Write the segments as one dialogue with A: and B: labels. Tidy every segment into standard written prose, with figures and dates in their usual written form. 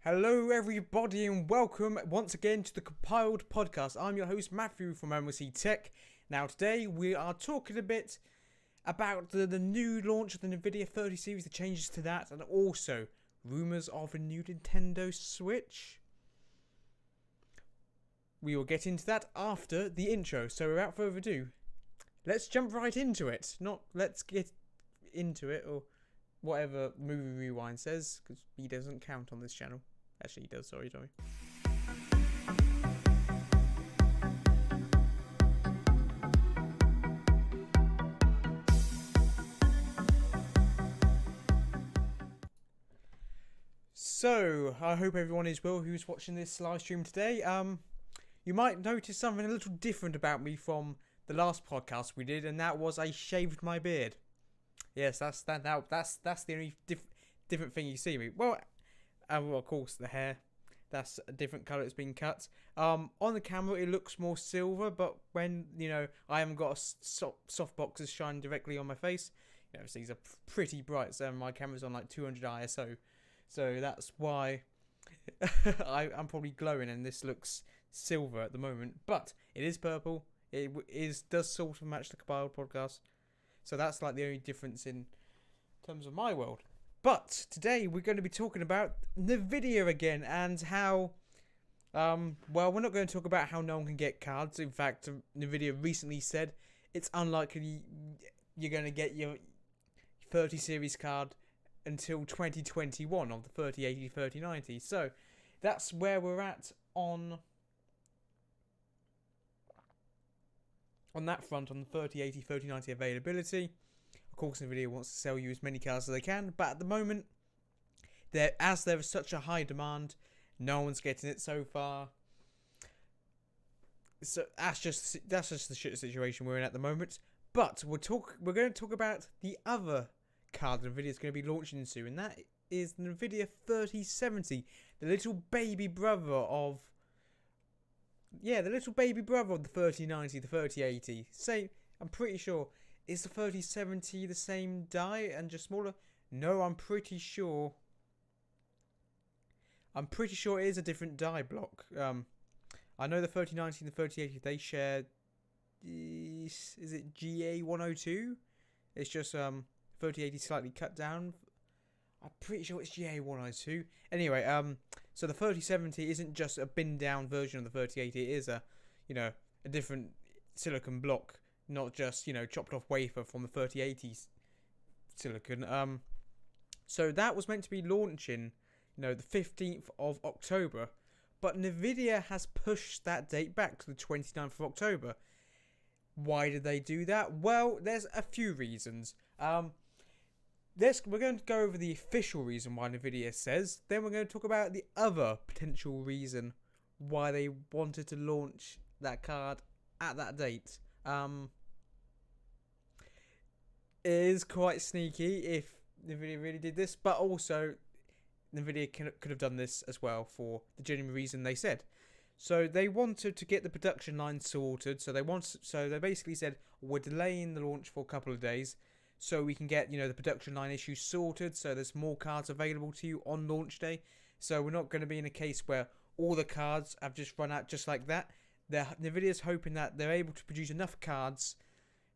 A: Hello everybody and welcome once again to the Compiled podcast. I'm your host Matthew from MLC Tech. Now today we are talking a bit about the new launch of the Nvidia 30 series, the changes to that, and also rumours of a new Nintendo Switch. We will get into that after the intro, so without further ado, let's jump right into it. Not let's get into it or whatever Movie Rewind says, because he doesn't count on this channel. Actually, he does, sorry. So, I hope everyone is well who's watching this live stream today. You might notice something a little different about me from the last podcast we did, and that was I shaved my beard. Yes, that's the only different thing you see me. Well, of course, the hair. That's a different colour. It's been cut. On the camera, it looks more silver, but when, I haven't got a soft boxes shining directly on my face, so these are pretty bright. So my camera's on like 200 ISO. So that's why I'm probably glowing and this looks silver at the moment. But it is purple. It does sort of match the Compiled podcast. So that's like the only difference in terms of my world. But today we're going to be talking about Nvidia again and how, well, we're not going to talk about how no one can get cards. In fact, Nvidia recently said it's unlikely you're going to get your 30 series card until 2021 on the 3080, 3090. So that's where we're at on that front, on the 3080, 3090 availability. Of course, Nvidia wants to sell you as many cards as they can, but at the moment, as there is such a high demand, no one's getting it so far. So that's just the shit situation we're in at the moment. But we're going to talk about the other card Nvidia is going to be launching soon, and that is the Nvidia 3070, the little baby brother of the 3090, the 3080. I'm pretty sure. Is the 3070 the same die and just smaller? No, I'm pretty sure it is a different die block. I know the 3090 and the 3080, they share, is it GA102? It's just 3080 slightly cut down. I'm pretty sure it's GA102. Anyway, so the 3070 isn't just a bin down version of the 3080. It is a different silicon block. Not just, chopped off wafer from the 3080 silicon. So that was meant to be launching, the 15th of October. But Nvidia has pushed that date back to the 29th of October. Why did they do that? Well, there's a few reasons. We're going to go over the official reason why Nvidia says. Then we're going to talk about the other potential reason why they wanted to launch that card at that date. It is quite sneaky if Nvidia really did this, but also Nvidia could have done this as well for the genuine reason they said. So they wanted to get the production line sorted. So they basically said we're delaying the launch for a couple of days so we can get the production line issues sorted. So there's more cards available to you on launch day. So we're not going to be in a case where all the cards have just run out just like that. Nvidia's hoping that they're able to produce enough cards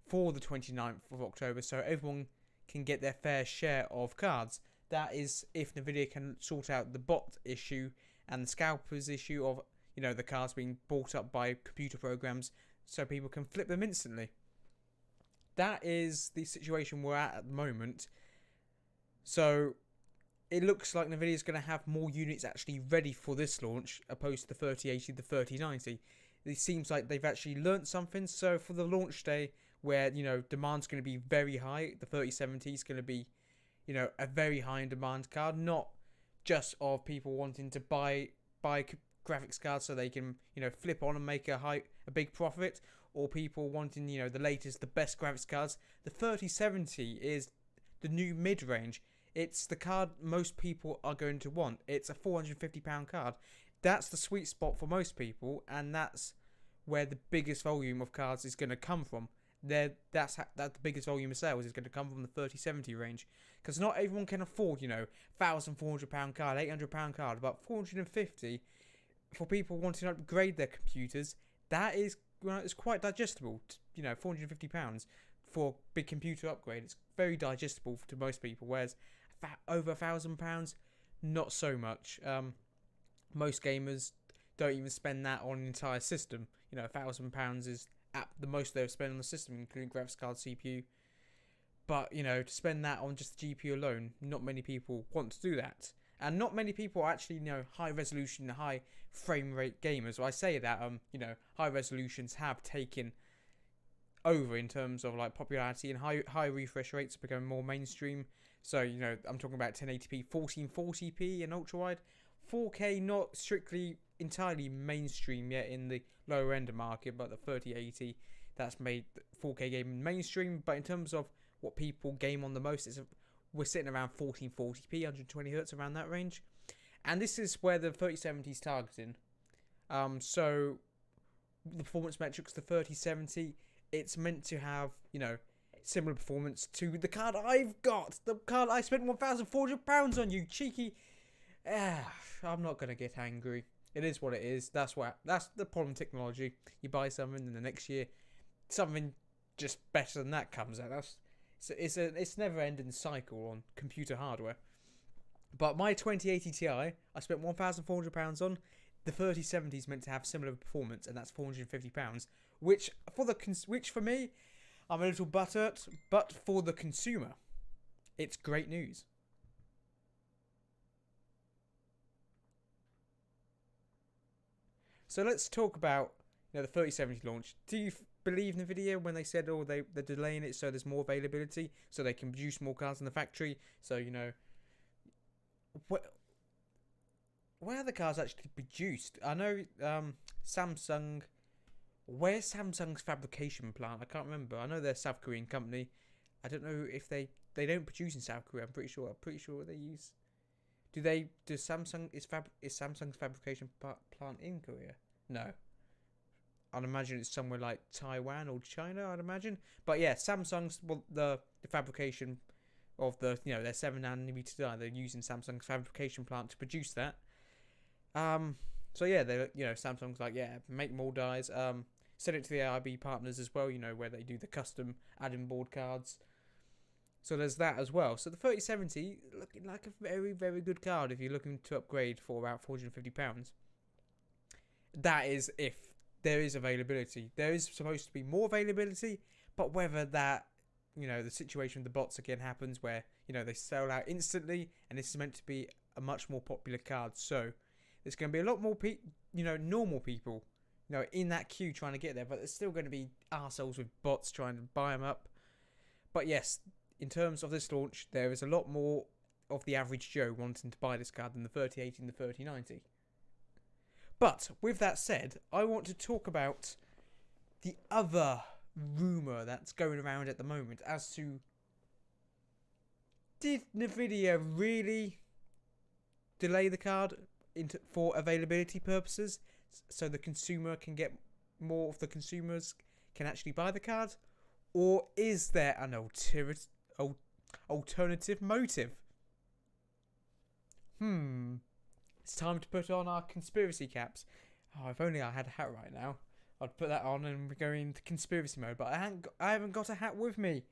A: for the 29th of October so everyone can get their fair share of cards. That is if Nvidia can sort out the bot issue and the scalpers issue of the cards being bought up by computer programs so people can flip them instantly. That is the situation we're at the moment. So it looks like Nvidia is going to have more units actually ready for this launch opposed to the 3080, the 3090. It seems like they've actually learnt something. So for the launch day, where demand's going to be very high, the 3070 is going to be, a very high in demand card, not just of people wanting to buy graphics cards so they can flip on and make a big profit, or people wanting the latest, the best graphics cards. The 3070 is the new mid-range. It's the card most people are going to want. It's a £450 card. That's the sweet spot for most people, and that's where the biggest volume of cards is going to come from. That's the biggest volume of sales is going to come from the 3070 range, because not everyone can afford, £1,400 card, £800 card, about 450 for people wanting to upgrade their computers. That is, it's quite digestible. £450 for big computer upgrade. It's very digestible to most people. Whereas over £1,000, not so much. Most gamers don't even spend that on an entire system. £1,000 is at the most they've spent on the system, including graphics card, CPU. But to spend that on just the GPU alone, not many people want to do that, and not many people are actually high resolution, high frame rate gamers. So I say that high resolutions have taken over in terms of like popularity, and high refresh rates are becoming more mainstream. So I'm talking about 1080p, 1440p, and ultra wide. 4K not strictly entirely mainstream yet in the lower end of market, but the 3080 that's made 4K gaming mainstream. But in terms of what people game on the most, we're sitting around 1440p, 120 Hz, around that range. And this is where the 3070 is targeting. So the performance metrics, the 3070, it's meant to have similar performance to the card I've got. The card I spent £1,400 on, you cheeky. I'm not gonna get angry. It is what it is. That's the problem with technology. You buy something, and the next year something just better than that comes out. It's never ending cycle on computer hardware. But my 2080 Ti, I spent £1,400 on. The 3070 is meant to have similar performance, and that's £450. Which for me, I'm a little butthurt, but for the consumer, it's great news. So let's talk about the 3070 launch. Do you believe Nvidia when they said, they're delaying it so there's more availability, so they can produce more cards in the factory? So where are the cards actually produced? I know Samsung. Where's Samsung's fabrication plant? I can't remember. I know they're a South Korean company. I don't know if they don't produce in South Korea. I'm pretty sure they use. Is Samsung's fabrication plant in Korea? No. I'd imagine it's somewhere like Taiwan or China, I'd imagine. But yeah, Samsung's, the fabrication of their 7nm die, they're using Samsung's fabrication plant to produce that. So yeah, Samsung's like, make more dies. Send it to the AIB partners as well, where they do the custom add-in board cards. So there's that as well. So the 3070 looking like a very, very good card if you're looking to upgrade for about £450. That is if there is availability. There is supposed to be more availability, but whether that, the situation with the bots again happens where, they sell out instantly, and this is meant to be a much more popular card. So there's going to be a lot more normal people, in that queue trying to get there, but there's still going to be arseholes with bots trying to buy them up. But yes, in terms of this launch, there is a lot more of the average Joe wanting to buy this card than the 3080 and the 3090. But with that said, I want to talk about the other rumour that's going around at the moment as to, did Nvidia really delay the card for availability purposes, so the consumer can get more of the consumers can actually buy the card, or is there an alternative motive? It's time to put on our conspiracy caps. Oh, if only I had a hat right now, I'd put that on and go into conspiracy mode. But I haven't got a hat with me,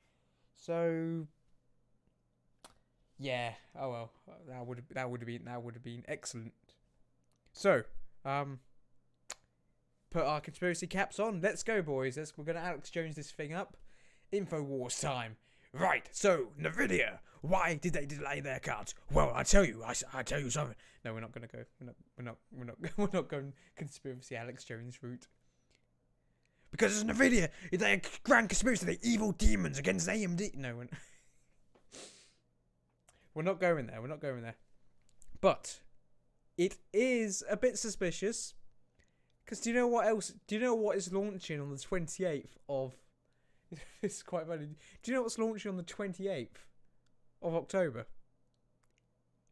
A: so yeah. Oh well, that would have been excellent. So, put our conspiracy caps on. Let's go, boys. We're gonna Alex Jones this thing up. Infowars time. Right. So, Nvidia, why did they delay their cards? Well, I tell you something. No, we're not gonna go. We're not going conspiracy Alex Jones route. Because it's Nvidia. They're a grand conspiracy. They're evil demons against AMD. No, we're not going there. We're not going there. But it is a bit suspicious. Because do you know what else? Do you know what is launching on the 28th of... It's quite funny. Do you know what's launching on the 28th of October?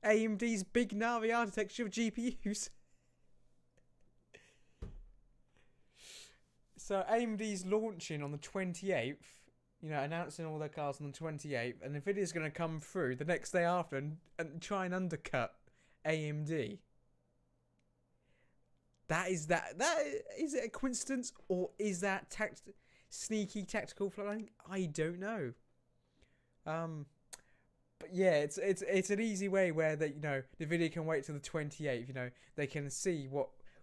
A: AMD's big Navi architecture of GPUs. So AMD's launching on the 28th. You know, announcing all their cars on the 28th, and Nvidia's going to come through the next day after and try and undercut AMD. That is it a coincidence, or is that sneaky tactical planning? I don't know. But yeah, it's an easy way where Nvidia can wait till the 28th. You know, they can see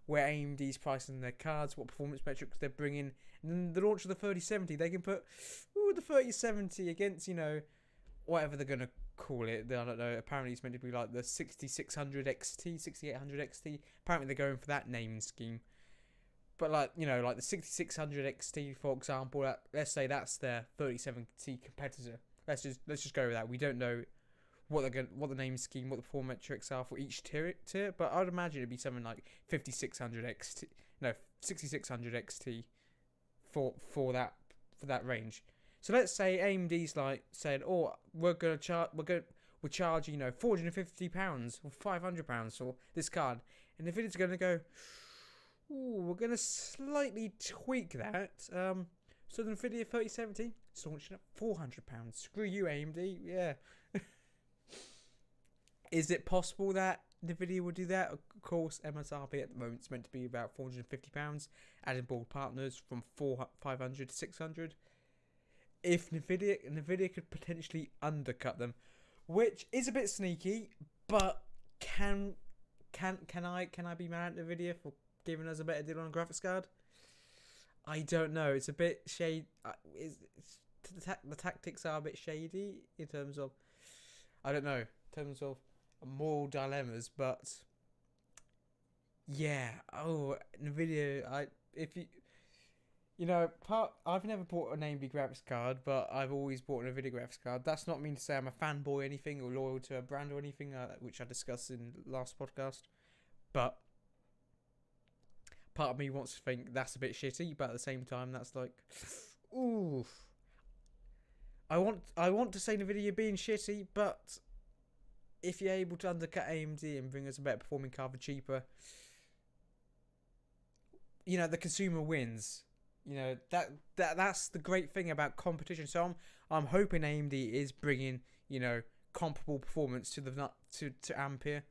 A: where AMD's pricing their cards, what performance metrics they're bringing, and then the launch of the 3070, they can put the 3070 against whatever they're gonna call it. I don't know. Apparently, it's meant to be like the 6600 XT, 6800 XT. Apparently, they're going for that naming scheme. But like the 6600 XT, for example, let's say that's their 3070 competitor. Let's just go with that. We don't know what the name scheme, what the performance metrics are for each tier. But I'd imagine it'd be something like 5600 XT, 6600 XT for that range. So let's say AMD's like said, oh, we're charging £450 or £500 for this card, and Nvidia's going to go, ooh, we're going to slightly tweak that. So the Nvidia 3070 is launching at £400. Screw you, AMD. Yeah. Is it possible that Nvidia will do that? Of course, MSRP at the moment is meant to be about £450, adding board partners from 500 to 600. If Nvidia could potentially undercut them, which is a bit sneaky, but can I be mad at Nvidia for giving us a better deal on a graphics card? I don't know. It's a bit shady. The tactics are a bit shady in terms of, I don't know, in terms of moral dilemmas, but yeah. Oh, Nvidia. I've never bought an AMD graphics card, but I've always bought an Nvidia graphics card. That's not mean to say I'm a fanboy or anything, or loyal to a brand or anything, which I discussed in the last podcast. But part of me wants to think that's a bit shitty, but at the same time, that's like, ooh. I want to say Nvidia being shitty, but if you're able to undercut AMD and bring us a better performing card for cheaper, the consumer wins. That's the great thing about competition. So I'm hoping AMD is bringing comparable performance to Ampere,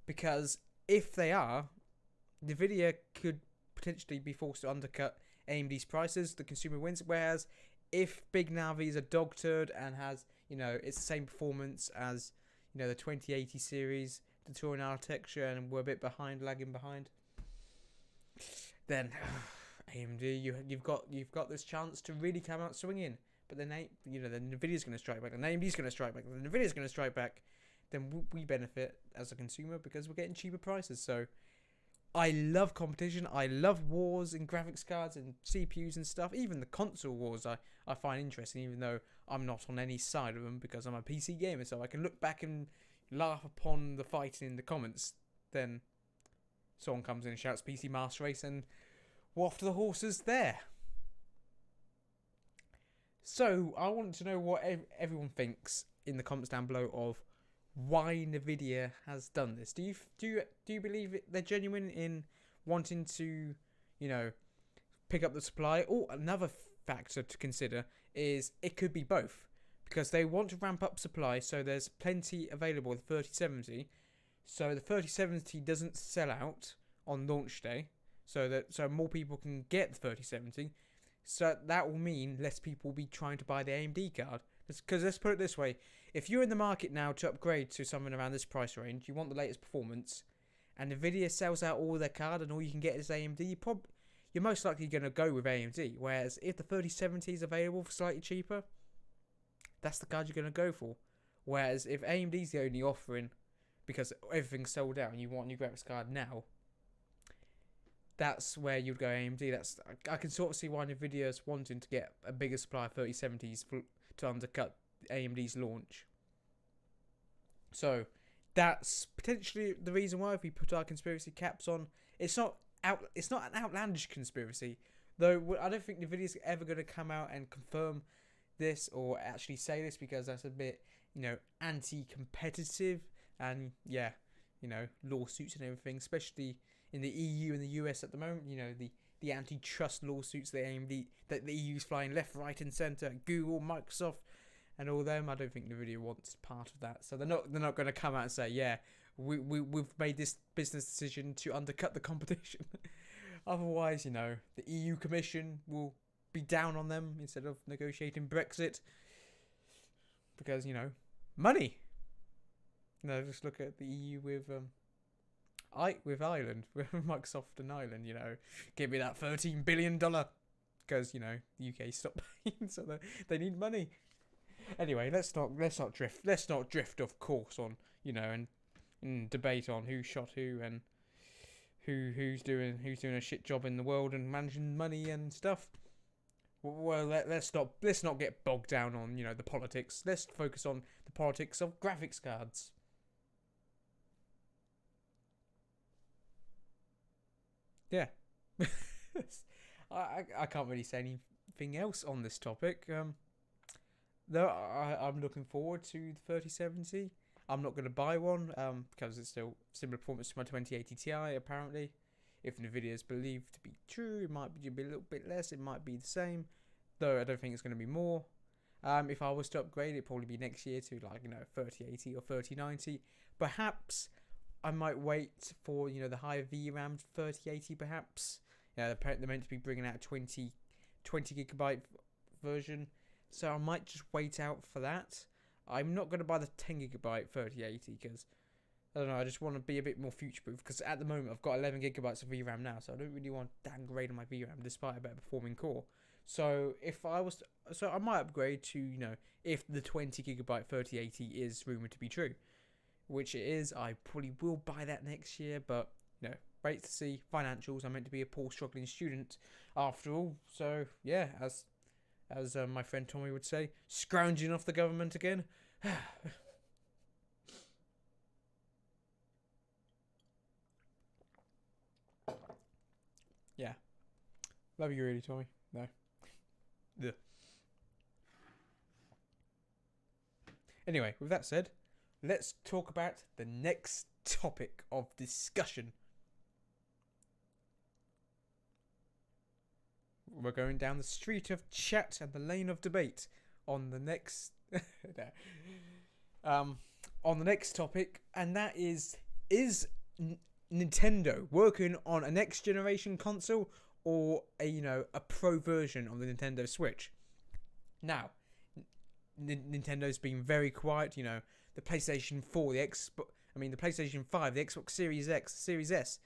A: because if they are, Nvidia could potentially be forced to undercut AMD's prices. The consumer wins. Whereas if Big Navi's a dog turd and has it's the same performance as the 2080 series, the Turing architecture, and we're a bit lagging behind, then AMD, you've got this chance to really come out swinging. But then then Nvidia's going to strike back, and AMD's going to strike back, and Nvidia's going to strike back. Then we benefit as a consumer because we're getting cheaper prices. So I love competition. I love wars in graphics cards and CPUs and stuff. Even the console wars I find interesting, even though I'm not on any side of them because I'm a PC gamer. So I can look back and laugh upon the fighting in the comments. Then someone comes in and shouts PC Master Race, and we're off to the horses there. So I want to know what everyone thinks in the comments down below of why Nvidia has done this. Do you believe they're genuine in wanting to, pick up the supply? Or another factor to consider is it could be both, because they want to ramp up supply, so there's plenty available with 3070, so the 3070 doesn't sell out on launch day, so more people can get the 3070. So that will mean less people will be trying to buy the AMD card. Because let's put it this way, if you're in the market now to upgrade to something around this price range, you want the latest performance, and Nvidia sells out all their card and all you can get is AMD, you're most likely going to go with AMD. Whereas if the 3070 is available for slightly cheaper, that's the card you're going to go for. Whereas if AMD's the only offering, because everything's sold out and you want a new graphics card now, that's where you'd go AMD. I can sort of see why Nvidia's wanting to get a bigger supply of 3070s to undercut AMD's launch. So that's potentially the reason why, if we put our conspiracy caps on, it's not an outlandish conspiracy, though. I don't think Nvidia's ever going to come out and confirm this or actually say this, because that's a bit anti-competitive, and lawsuits and everything, especially in the EU and the US at the moment. The the antitrust lawsuits that the EU's flying left, right, and centre. Google, Microsoft, and all them. I don't think Nvidia wants part of that, so they're not going to come out and say, yeah, we've made this business decision to undercut the competition. Otherwise, the EU Commission will be down on them instead of negotiating Brexit because money. Just look at the EU with Ireland, with Microsoft and Ireland. Give me that $13 billion because the UK stopped paying, so they need money. Anyway, let's not drift off course on and debate on who shot who and who's doing a shit job in the world and managing money and stuff. Well, let's not get bogged down on the politics. Let's focus on the politics of graphics cards. Yeah, I can't really say anything else on this topic. Though I'm looking forward to the 3070. I'm not going to buy one because it's still similar performance to my 2080 Ti apparently. If Nvidia is believed to be true, it might be a little bit less. It might be the same, though I don't think it's going to be more. If I was to upgrade, it'd probably be next year to 3080 or 3090. Perhaps I might wait for the higher VRAM 3080. Perhaps they're meant to be bringing out a 20 gigabyte version, so I might just wait out for that. I'm not going to buy the 10 gigabyte 3080 because I don't know. I just want to be a bit more future proof because at the moment I've got 11 gigabytes of VRAM now, so I don't really want to downgrade on my VRAM despite a better performing core. So I might upgrade to if the 20 gigabyte 3080 is rumored to be true, which it is. I probably will buy that next year, but wait to see. Financials. I'm meant to be a poor struggling student after all, so yeah, as my friend Tommy would say, scrounging off the government again. Yeah. Love you really, Tommy. No. Ugh. Anyway, with that said, let's talk about the next topic of discussion. We're going down the street of chat and the lane of debate on the next on the next topic, and that is Nintendo working on a next generation console or a pro version of the Nintendo Switch. Now, Nintendo's been very quiet. The PlayStation 4, the PlayStation 5, the Xbox Series X, Series S.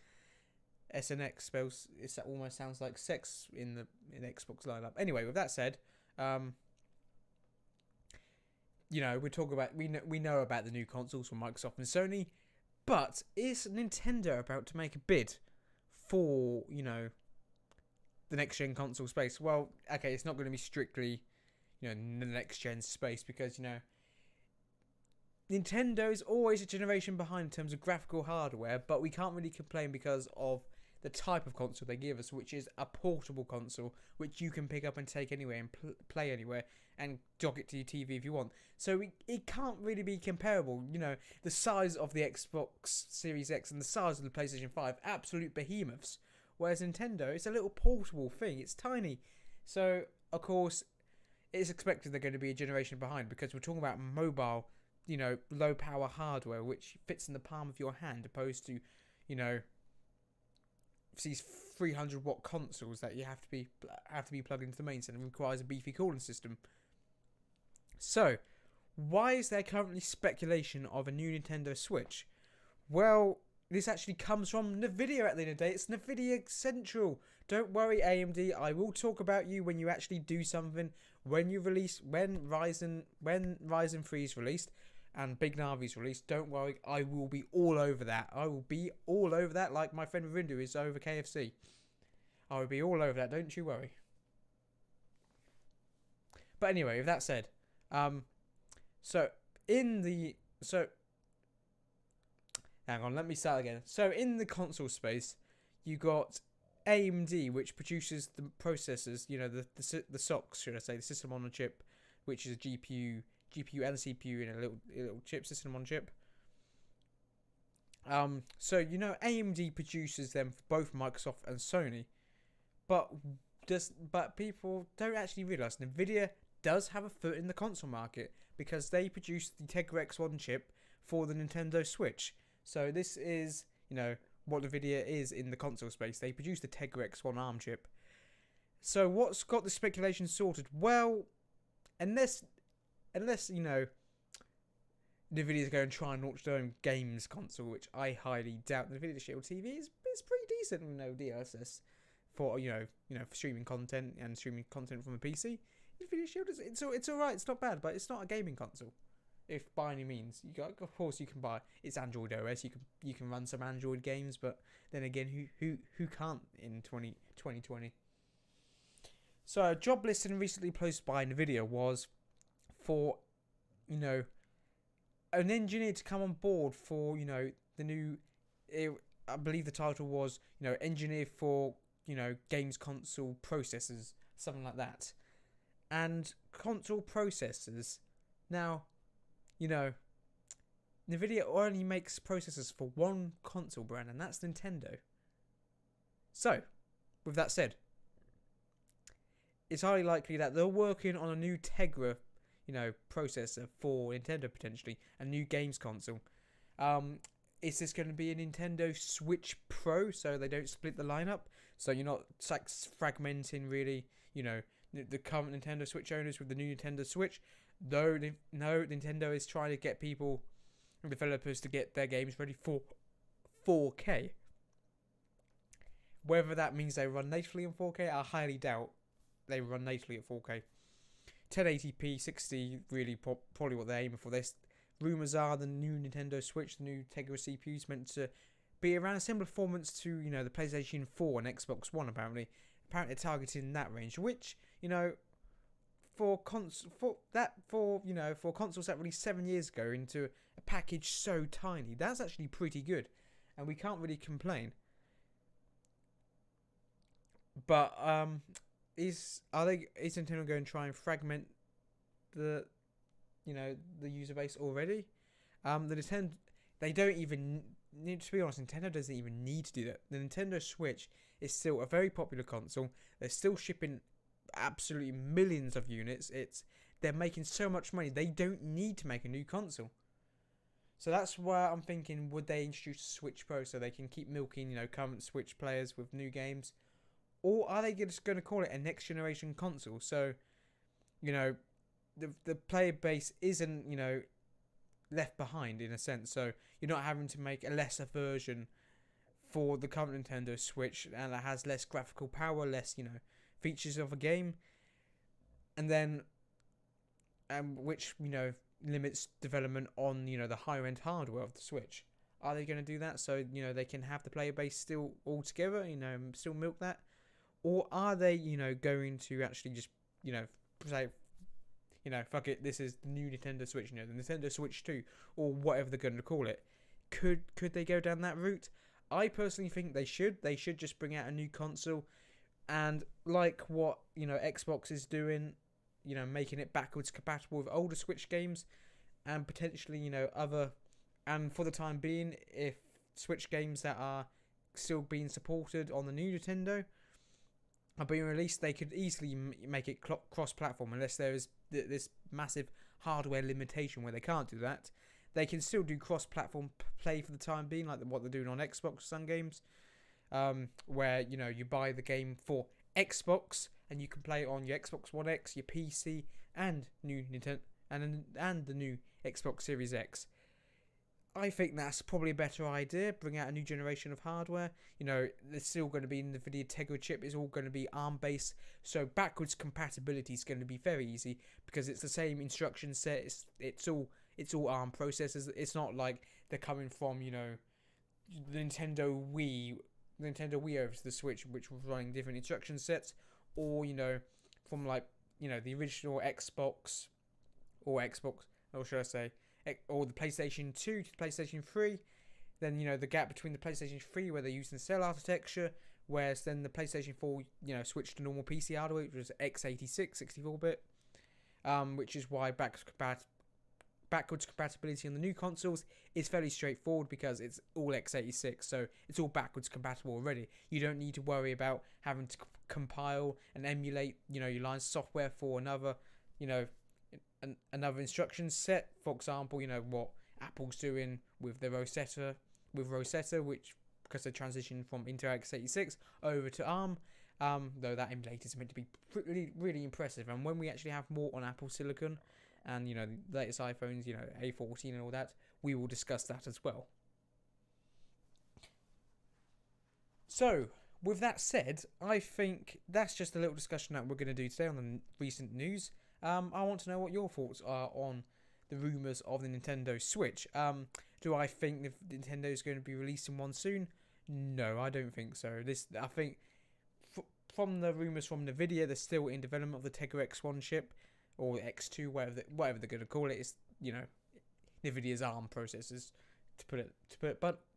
A: SNX spells it almost sounds like sex in Xbox lineup. Anyway, with that said, we talk about we know about the new consoles from Microsoft and Sony, but is Nintendo about to make a bid for the next gen console space? Well, okay, it's not going to be strictly the next gen space because Nintendo is always a generation behind in terms of graphical hardware, but we can't really complain because of the type of console they give us, which is a portable console, which you can pick up and take anywhere and play anywhere and dock it to your TV if you want. So it can't really be comparable. The size of the Xbox Series X and the size of the PlayStation 5, absolute behemoths. Whereas Nintendo, it's a little portable thing. It's tiny. So, of course, it's expected they're going to be a generation behind because we're talking about mobile, low power hardware, which fits in the palm of your hand, opposed to, these 300-watt consoles that you have to be plugged into the mains and requires a beefy cooling system. So, why is there currently speculation of a new Nintendo Switch? Well, this actually comes from Nvidia at the end of the day. It's Nvidia Central. Don't worry, AMD. I will talk about you when you actually do something. When Ryzen 3 is released and Big Navi's released, don't worry, I will be all over that. I will be all over that like my friend Rindu is over KFC. I will be all over that, don't you worry. But anyway, with that said, hang on, let me start again. So in the console space, you got AMD, which produces the processors, the SoCs, should I say, the system on a chip, which is a GPU and a CPU in a little chip, system on chip. So AMD produces them for both Microsoft and Sony, but people don't actually realize Nvidia does have a foot in the console market because they produce the Tegra X1 chip for the Nintendo Switch. So this is, what Nvidia is in the console space. They produce the Tegra X1 ARM chip. So what's got the speculation sorted? Well, unless Nvidia's going to try and launch their own games console, which I highly doubt. The Nvidia Shield TV is pretty decent, DLSS for for streaming content from a PC. Nvidia Shield it's alright. It's not bad, but it's not a gaming console. If by any means, of course you can buy it's Android OS. You can run some Android games, but then again, who can't in 2020? So a job listing recently posted by Nvidia was for an engineer to come on board for the new. I believe the title was engineer for games console processors, something like that, and console processors. Now, Nvidia only makes processors for one console brand, and that's Nintendo. So, with that said, it's highly likely that they're working on a new Tegra, processor for Nintendo potentially, a new games console. Is this going to be a Nintendo Switch Pro, so they don't split the lineup? So you're not fragmenting really, the current Nintendo Switch owners with the new Nintendo Switch. No, Nintendo is trying to get developers to get their games ready for 4K. Whether that means they run natively in 4K, I highly doubt they run natively at 4K. 1080p 60 really probably what they're aiming for. This rumors are the new Nintendo Switch, the new Tegra CPU is meant to be around a similar performance to the PlayStation 4 and Xbox One. Apparently targeting that range, which for consoles that released 7 years ago into a package so tiny, that's actually pretty good, and we can't really complain. But is Nintendo going to try and fragment the user base already? The Nintendo, they don't even need to be honest. Nintendo doesn't even need to do that. The Nintendo Switch is still a very popular console. They're still shipping absolutely millions of units. They're making so much money. They don't need to make a new console. So that's why I'm thinking, would they introduce a Switch Pro so they can keep milking current Switch players with new games? Or are they just going to call it a next generation console? So, the player base isn't, left behind in a sense. So you're not having to make a lesser version for the current Nintendo Switch, and it has less graphical power, less, features of a game. And then, which, limits development on, the higher end hardware of the Switch. Are they going to do that so, they can have the player base still all together, still milk that? Or are they, going to actually just, say, fuck it, this is the new Nintendo Switch, the Nintendo Switch 2, or whatever they're going to call it. Could they go down that route? I personally think they should. They should just bring out a new console, and like what, Xbox is doing, making it backwards compatible with older Switch games, and potentially, other, and for the time being, if Switch games that are still being supported on the new Nintendo are being released, they could easily make it cross-platform, unless there is this massive hardware limitation where they can't do that. They can still do cross-platform play for the time being, like what they're doing on Xbox some games, where you buy the game for Xbox and you can play it on your Xbox One X, your PC, and new Nintendo and the new Xbox Series X. I think that's probably a better idea. Bring out a new generation of hardware. There's still going to be the Nvidia Tegra chip. It's all going to be ARM based, so backwards compatibility is going to be very easy because it's the same instruction set. It's all ARM processors. It's not like they're coming from the Nintendo Wii over to the Switch, which was running different instruction sets, or from the original Xbox, or should I say, or the PlayStation 2 to PlayStation 3, then the gap between the PlayStation 3 where they're using cell architecture, whereas then the PlayStation 4 switched to normal PC hardware, which was x86 64-bit, which is why backwards compatibility on the new consoles is fairly straightforward because it's all x86, so it's all backwards compatible already. You don't need to worry about having to compile and emulate, your line's software for another, another instruction set. For example, what Apple's doing with the Rosetta, which because they transitioned from Intel x86 over to ARM. Though that emulator is meant to be really, really impressive, and when we actually have more on Apple Silicon, and the latest iPhones, A14 and all that, we will discuss that as well. So, with that said, I think that's just a little discussion that we're going to do today on the recent news. I want to know what your thoughts are on the rumours of the Nintendo Switch. Do I think Nintendo is going to be releasing one soon? No, I don't think so. I think from the rumours from Nvidia, they're still in development of the Tegra X1 chip, or X2, whatever they're going to call it. It's Nvidia's ARM processors, to put it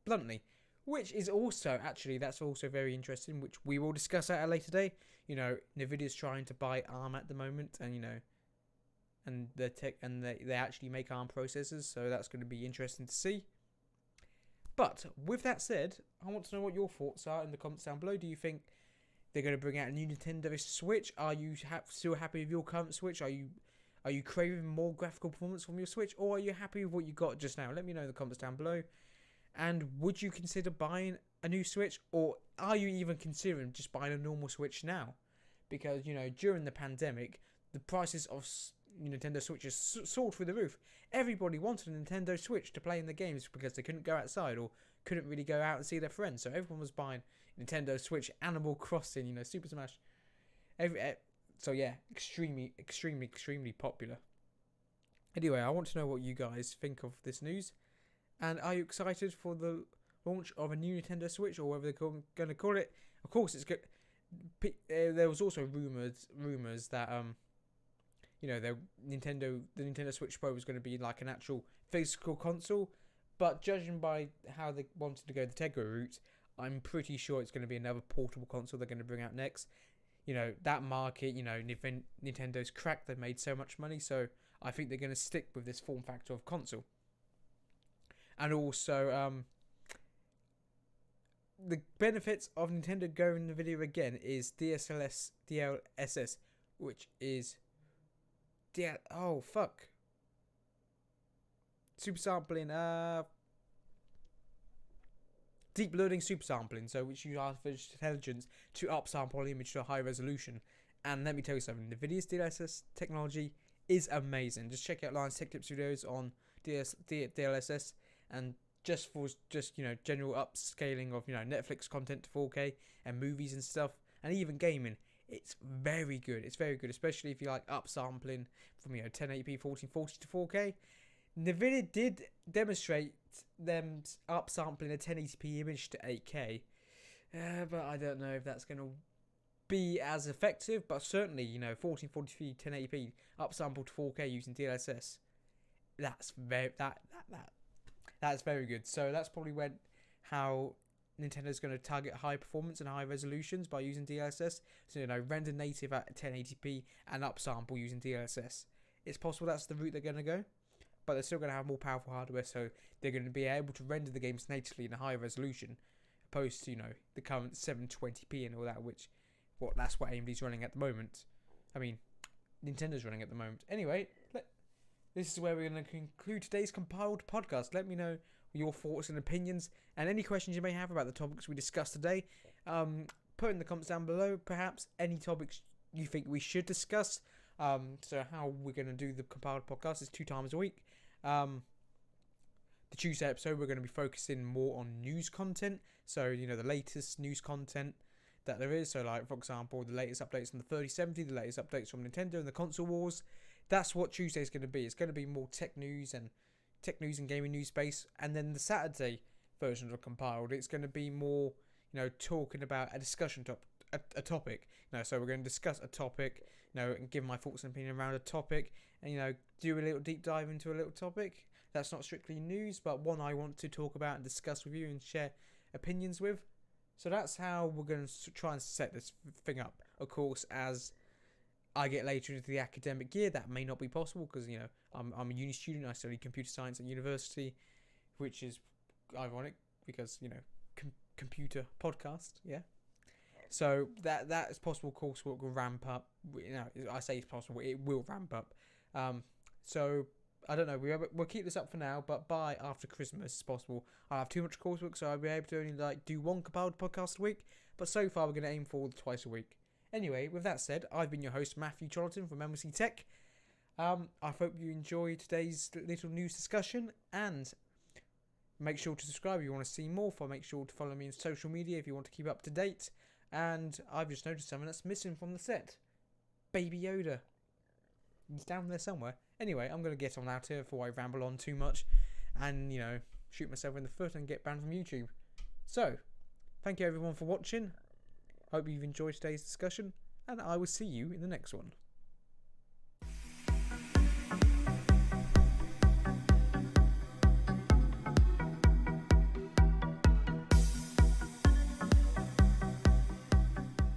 A: bluntly, which is also that's also very interesting, which we will discuss at a later day. Nvidia's trying to buy ARM at the moment, and and they actually make ARM processors, so that's going to be interesting to see. But with that said, I want to know what your thoughts are in the comments down below. Do you think they're going to bring out a new Nintendo Switch? Are you still happy with your current Switch? Are you craving more graphical performance from your Switch, or are you happy with what you got just now? Let me know in the comments down below. And would you consider buying a new Switch, or are you even considering just buying a normal Switch now? Because during the pandemic, the prices of Nintendo Switches soared through the roof. Everybody wanted a Nintendo Switch to play in the games because they couldn't go outside or couldn't really go out and see their friends. So everyone was buying Nintendo Switch, Animal Crossing, Super Smash. So yeah, extremely, extremely, extremely popular. Anyway, I want to know what you guys think of this news. And are you excited for the launch of a new Nintendo Switch, or whatever they're going to call it? Of course, it's good. There was also rumors that the Nintendo Switch Pro was going to be like an actual physical console, but judging by how they wanted to go the Tegra route, I'm pretty sure it's going to be another portable console they're going to bring out next. That market, Nintendo's cracked. They've made so much money, so I think they're going to stick with this form factor of console. And also, the benefits of Nintendo going Nvidia again is DLSS, which is super sampling, deep learning super sampling, so which uses artificial intelligence to upsample an image to a high resolution. And let me tell you something, Nvidia's DLSS technology is amazing. Just check out Lion's Tech Tips videos on DLSS, and just general upscaling of Netflix content to 4K and movies and stuff, and even gaming. It's very good. It's very good, especially if you like upsampling from 1080p 1440 to 4K. Nvidia did demonstrate them upsampling a 1080p image to 8K, but I don't know if that's going to be as effective. But certainly, 1440p 1080p upsampled to 4K using DLSS. That's very good. So that's probably how Nintendo's going to target high performance and high resolutions by using DLSS. So render native at 1080p and upsample using DLSS. It's possible that's the route they're going to go, but they're still going to have more powerful hardware, so they're going to be able to render the games natively in a high resolution, opposed to the current 720p and all that, that's what AMD's running at the moment. I mean, Nintendo's running at the moment. Anyway, this is where we're going to conclude today's compiled podcast. Let me know your thoughts and opinions, and any questions you may have about the topics we discussed today. Put in the comments down below, perhaps any topics you think we should discuss. So how we're going to do the compiled podcast is 2 times a week. The Tuesday episode, we're going to be focusing more on news content. So, the latest news content that there is. So, like, for example, the latest updates on the 3070, the latest updates from Nintendo and the console wars. That's what Tuesday's going to be. It's going to be more tech news and gaming news space. And then the Saturday version of compiled, it's going to be more, talking about a discussion a topic. So we're going to discuss a topic, and give my thoughts and opinion around a topic, and do a little deep dive into a little topic that's not strictly news, but one I want to talk about and discuss with you and share opinions with. So that's how we're going to try and set this thing up. Of course, as I get later into the academic year, that may not be possible because, you know, I'm a uni student. I study computer science at university, which is ironic because, you know, computer podcast, yeah. So that is possible. Coursework will ramp up. You know, I say it's possible. It will ramp up. So I don't know. We'll keep this up for now, but by after Christmas, it's possible. I have too much coursework, so I'll be able to only like do one compiled podcast a week. But so far, we're going to aim for twice a week. Anyway, with that said, I've been your host, Matthew Charlton from MSC Tech. I hope you enjoyed today's little news discussion, and make sure to subscribe if you want to see more. Make sure to follow me on social media if you want to keep up to date. And I've just noticed something that's missing from the set. Baby Yoda. He's down there somewhere. Anyway, I'm going to get on out here before I ramble on too much and, you know, shoot myself in the foot and get banned from YouTube. So, thank you everyone for watching. Hope you've enjoyed today's discussion, and I will see you in the next one.